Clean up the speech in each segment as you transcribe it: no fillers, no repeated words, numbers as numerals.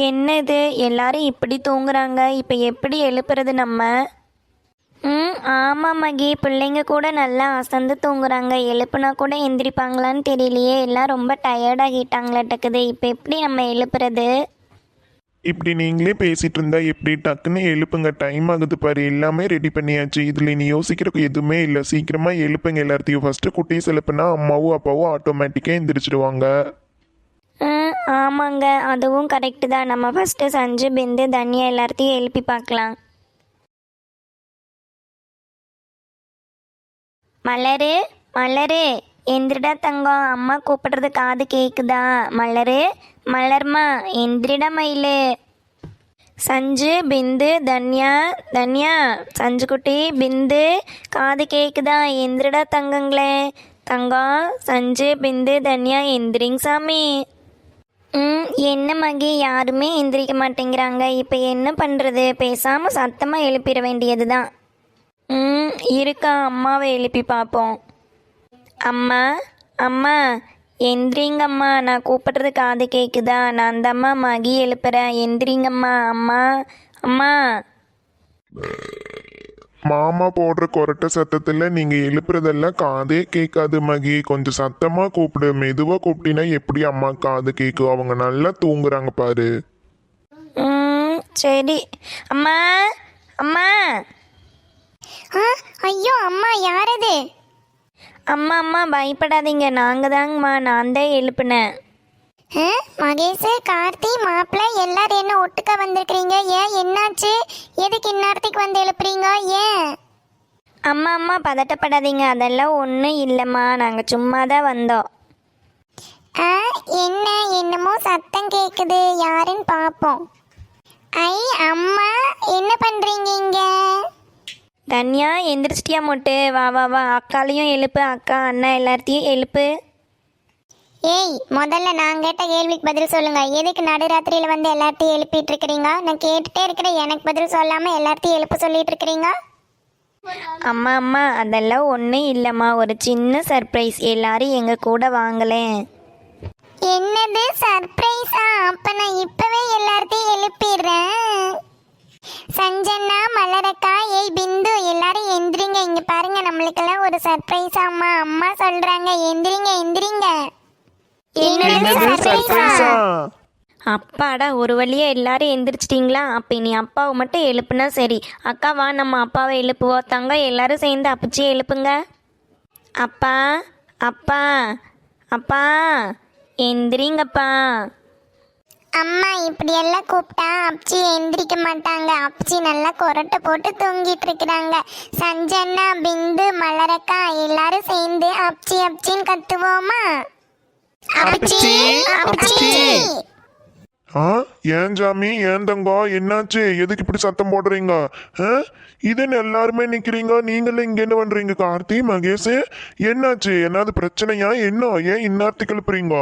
என்னது எல்லாரும் இப்படி தூங்குறாங்க? இப்போ எப்படி எழுப்புறது நம்ம? ஆமாம் மகி, பிள்ளைங்க கூட நல்லா அசந்து தூங்குறாங்க. எழுப்புனா கூட எந்திரிப்பாங்களான்னு தெரியலையே. எல்லாம் ரொம்ப டயர்டாகிட்டாங்களாட்டக்குது. இப்போ எப்படி நம்ம எழுப்புறது? இப்படி நீங்களே பேசிட்டு இருந்தா எப்படி? டக்குன்னு எழுப்புங்க, டைம் ஆகுது பாரு. எல்லாமே ரெடி பண்ணியாச்சு. இதுல நீ யோசிக்கிறதுக்கு எதுவுமே இல்லை. சீக்கிரமா எழுப்புங்க எல்லாத்தையும். ஃபர்ஸ்ட் குட்டீஸ் எழுப்புனா அம்மாவும் அப்பாவும் ஆட்டோமேட்டிக்கா எந்திரிச்சிடுவாங்க. ஆமாங்க, அதுவும் கரெக்டு தான். நம்ம ஃபஸ்ட்டு சஞ்சு பிந்து தனியா எல்லாத்தையும் எழுப்பி பார்க்கலாம். மலரு, மலரு, எந்திரிடா தங்கம். அம்மா கூப்பிடுறது காது கேக்குதா? மலரு, மலர்மா, எந்திரிடா மயிலு. சஞ்சு பிந்து தன்யா, தன்யா, சஞ்சு குட்டி பிந்து, காது கேக்குதா? எந்திரிடா தங்கங்களே. தங்கம், சஞ்சு பிந்து தன்யா, எந்திரிங்க சாமி. என்ன மகி, யாருமே எந்திரிக்க மாட்டேங்கிறாங்க. இப்போ என்ன பண்ணுறது? பேசாமல் சத்தமாக எழுப்பிட வேண்டியது தான். இருக்கா, அம்மாவை எழுப்பி பார்ப்போம். அம்மா, அம்மா, எந்திரிங்கம்மா. நான் கூப்பிடுறது காது கேட்குதா? நான் அந்த அம்மா மகி எழுப்புறேன். எந்திரிங்கம்மா. அம்மா, அம்மா. மாமா போடுற கொரட்டை சத்தத்துல நீங்க எழுப்புறதெல்லாம் காதே கேட்காது மகி. கொஞ்சம் சத்தமா கூப்பிடு. மெதுவா கூப்பிட்டினா எப்படி அம்மா காது கேட்கும்? அவங்க நல்லா தூங்குறாங்க பாரு. சரி. அம்மா, அம்மா. ஐயோ அம்மா, யாரது? அம்மா, அம்மா பயப்படாதீங்க, நாங்கள் தாங்கம்மா. நான் தான் எழுப்புனேன். மகேஷ், கார்த்தி, மாப்பிள்ளை எல்லாரும் என்ன ஒட்டுக்கா வந்திருக்கிறீங்க? ஏன், என்னாச்சு? எதுக்கு இந்நேரத்துக்கு வந்து எழுப்புறீங்க? ஏன்? அம்மா, அம்மா பதட்டப்படாதீங்க, அதெல்லாம் ஒன்றும் இல்லைம்மா. நாங்கள் சும்மா தான் வந்தோம். என்ன, என்னமோ சத்தம் கேட்குது. யாருன்னு பார்ப்போம். ஐ அம்மா, என்ன பண்ணுறீங்க இங்க? தன்யா, எந்திரிச்சிட்டியா மொட்டு? வா வா வா, அக்காலையும் எழுப்பு. அக்கா அண்ணா எல்லாத்தையும் எழுப்பு. ஏய், முதல்ல நான் கேட்ட கேள்விக்கு பதில் சொல்லுங்க. எதுக்கு நடுராத்திரியில வந்து எல்லாத்தையும் எழுப்பிட்டு இருக்கிறீங்க? நான் கேட்டுட்டே இருக்கிறேன், எனக்கு பதில் சொல்லாம எல்லாத்தையும் எழுப்ப சொல்லிட்டு இருக்கிறீங்க. அம்மா, அம்மா அதெல்லாம் ஒன்றும் இல்லைம்மா. ஒரு சின்ன சர்ப்ரைஸ். எல்லாரும் எங்கள் கூட வாங்கலேன். என்னது சர்ப்ரைஸா? அப்ப நான் இப்பவே எல்லாத்தையும் எழுப்பிடுறேன். சஞ்சனா, மலரக்கா, ஏய் பிந்து, எல்லாரும் எந்திரிங்க. இங்க பாருங்க, நம்மளுக்கெல்லாம் ஒரு சர்ப்ரைஸ். அம்மா, அம்மா சொல்றாங்க, எந்திரிங்க எந்திரிங்க. அப்பாடா, ஒரு வழியா எல்லாரும் எந்திரிச்சிட்டிங்களா? அப்போ நீ அப்பாவை மட்டும் எழுப்புனா சரி. அக்கா வா, நம்ம அப்பாவை எழுப்புவோம். தங்கம், எல்லாரும் சேர்ந்து அப்பச்சி எழுப்புங்க. அப்பா, அப்பா, அப்பா, எந்திரிங்கப்பா. அம்மா, இப்படி எல்லாம் கூப்பிட்டா அப்பச்சி எந்திரிக்க மாட்டாங்க. அப்பச்சி நல்லா கொரட்டை போட்டு தூங்கிட்டு இருக்கிறாங்க. சஞ்சனா, பிந்து, மலரக்கா எல்லாரும் சேர்ந்து அப்பச்சி அப்பச்சின்னு கத்துவோமா? அப்பச்சி அப்பச்சி. ஏன் ஜாமி, ஏன் தங்கம், என்னாச்சு? எதுக்கு இப்படி சத்தம் போடுறீங்க? இதுன்னு எல்லாருமே நிக்கிறீங்க, நீங்களும் இங்க என்ன பண்றீங்க? கார்த்தி, மகேஷ், என்னாச்சு? என்னது பிரச்சனையா? என்ன, ஏன் இந்நேரத்துக்கு எழுப்புறீங்க?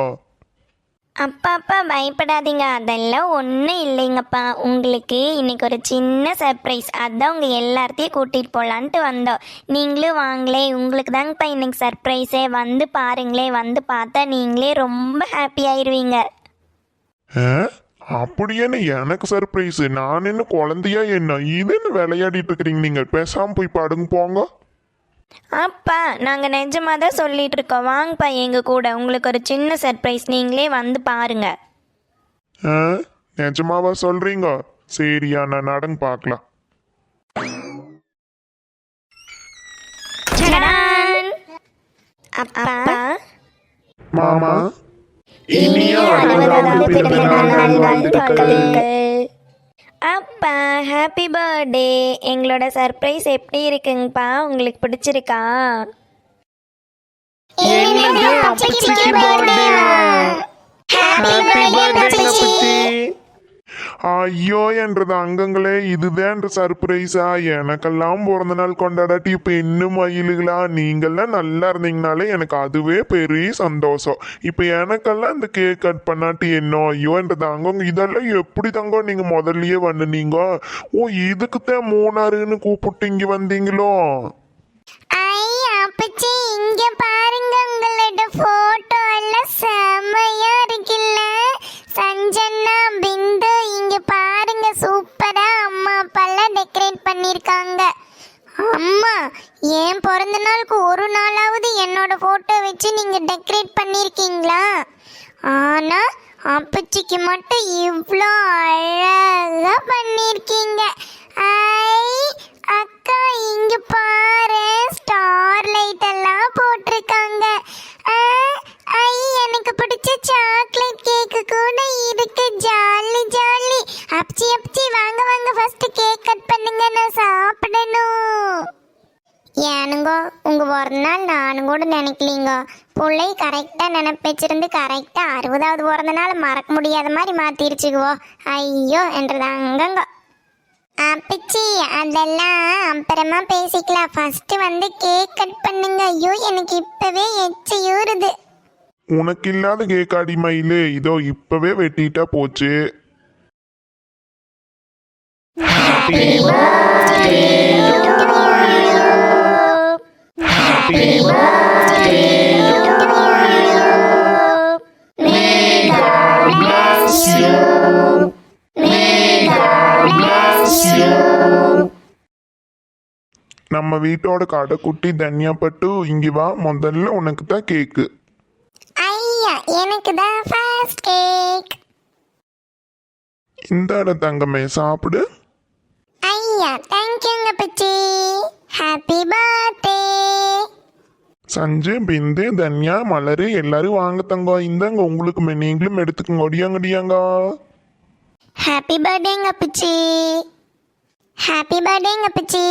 அப்பா, அப்பா பயப்படாதீங்க, அதெல்லாம் ஒன்றும் இல்லைங்கப்பா. உங்களுக்கு இன்னைக்கு ஒரு சின்ன சர்ப்ரைஸ். அதான் உங்கள் எல்லாத்தையும் கூட்டிகிட்டு போகலான்ட்டு வந்தோம். நீங்களும் வாங்களே, உங்களுக்கு தாங்கப்பா இன்னைக்கு சர்ப்ரைஸே. வந்து பாருங்களே, வந்து பார்த்தா நீங்களே ரொம்ப ஹாப்பி ஆயிடுவீங்க. அப்படியேன்னு எனக்கு சர்ப்ரைஸ்? நான் என்ன குழந்தையா? என்ன இதுன்னு விளையாடிட்டு இருக்கிறீங்க? நீங்க பேசாம போய் பாடுங்க போங்க. அப்பா, நாங்கள் நிஜமாக தான் சொல்லிட்டு இருக்கோம். வாங்கப்பா எங்கள் கூட, உங்களுக்கு ஒரு சின்ன சர்ப்ரைஸ். நீங்களே வந்து பாருங்க. நிஜமாவா சொல்றீங்க? சரியா, நான் நடந்து பார்க்கலாம். அப்பா, மாமா, இனிய 60வது பிறந்தநாள் வாழ்த்துக்கள். அப்பா, ஹாப்பி பர்த்டே. எங்களோட சர்ப்ரைஸ் எப்படி இருக்குங்கப்பா? உங்களுக்கு பிடிச்சிருக்கா? ஐயோ என்றது அங்கங்களே, இதுதான் சர்ப்ரைஸா? எனக்கெல்லாம் பிறந்த நாள் கொண்டாடாட்டி இப்ப இன்னும் மயிலுகளா? நீங்கெல்லாம் நல்லா இருந்தீங்கனாலே எனக்கு அதுவே பெரிய சந்தோஷம். இப்ப எனக்கெல்லாம் இந்த கேக் கட் பண்ணாட்டி என்ன? ஐயோ என்றது அங்கங்க. இதெல்லாம் எப்படி தங்கம் நீங்க முதல்லயே வந்துனீங்க? ஓ, இதுக்குத்தான் மூணாறுன்னு கூப்பிட்டு இங்க வந்தீங்களோ? அப்பச்சி, இங்க பாருங்க, உங்களோட போட்டோ எல்லாம் செமையா இருக்குல்ல? சஞ்சனா, பிந்து, என் பிறந்த நாளுக்கு ஒரு நாளாவது என்னோட போட்டோ வச்சு நீங்க டெக்கரேட் பண்ணிருக்கீங்களா? ஆனா அப்பச்சிக்கு மட்டும் இவ்வளோ அழகா பண்ணிருக்கீங்க. ஐ அக்கா, இங்க பாரு, ஸ்டார் லைட் எல்லாம் போட்டிருக்காங்க. ஐ எனக்கு பிடிச்ச சாக்லேட் கேக்கு கூட இருக்கு. Jolly jolly. அப்பச்சி வாங்க வாங்க, ஃபர்ஸ்ட் கேக் கட் பண்ணுங்க, நான் சாப்பிடணும். ஏனுங்கோ, உங்க ஒரு நாள் நானும் கூட நினைக்கலீங்க. பிள்ளை கரெக்டா நினைப்பிச்சிருந்து கரெக்டா 60வது பிறந்த நாள் மறக்க முடியாத மாதிரி மாத்திருச்சுக்குவோ. ஐயோ என்றதாங்கங்க. அப்பச்சி அதெல்லாம் அப்புறமா பேசிக்கலாம். ஃபர்ஸ்ட் வந்து கேக் கட் பண்ணுங்க. ஐயோ எனக்கு இப்பவே எச்சையூறுது. உனக்கு இல்லாத கேக்காடி மயிலு, இதோ இப்பவே வெட்டிட்டா போச்சு. நம்ம வீட்டோட கடைக்குட்டி தன்யா பட்டு, இங்க வா, முதல்ல உனக்கு தான் கேக்கு. ஐயா எனக்கு தான் ஃபர்ஸ்ட் கேக். இந்தாட தங்கமே, சாப்பிடு. ஐயா தேங்க்யூங்க பிச்சி. Happy birthday. சஞ்சு, பிந்து, தன்யா, மலரு எல்லாரும் வாங்க தங்கம். இந்தாங்க உங்களுக்கு நீங்களும் எடுத்துக்கோங்க. ஒடியாங்கடியாங்க. ஹாப்பி பர்த்டேங்க பிச்சி. ஹாப்பி பர்த்டேங்க பிச்சி.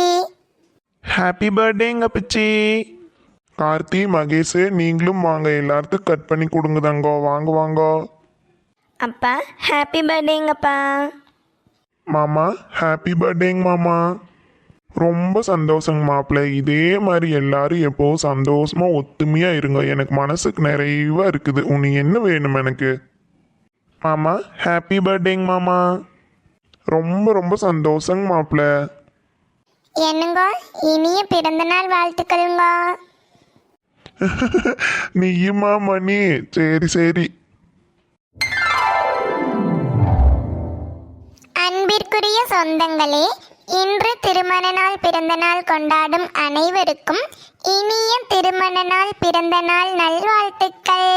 ஹாப்பி பர்த்டேங்க பிச்சி. கார்த்தி, மகேஷ் நீங்களும் வாங்க, எல்லாத்துக்கும் கட் பண்ணி கொடுங்க தங்கோ. வாங்க வாங்க. அப்பா ஹாப்பி பர்த்டேங்கப்பா. மாமா ஹாப்பி பர்த்டேங்க மாமா. ரொம்ப சந்தோஷங்க மாப்பிள்ளை. இதே மாதிரி எல்லாரும் எப்போவும் சந்தோஷமா ஒத்துமையா இருங்க. எனக்கு மனசுக்கு நிறைவா இருக்குது. உனக்கு என்ன வேணும் எனக்கு? மாமா ஹாப்பி பர்த்டேங்க மாமா. ரொம்ப ரொம்ப சந்தோஷங்க மாப்பிள்ளை. என்னங்க, இனிய பிறந்த நாள் வாழ்த்துக்கள்ங்க. நீயுமா மணி? சரி சரி. அன்பிற்குரிய சொந்தங்களே, இன்று திருமண நாள் பிறந்த நாள் கொண்டாடும் அனைவருக்கும் இனிய திருமண நாள் பிறந்த நாள் நல்வாழ்த்துக்கள்.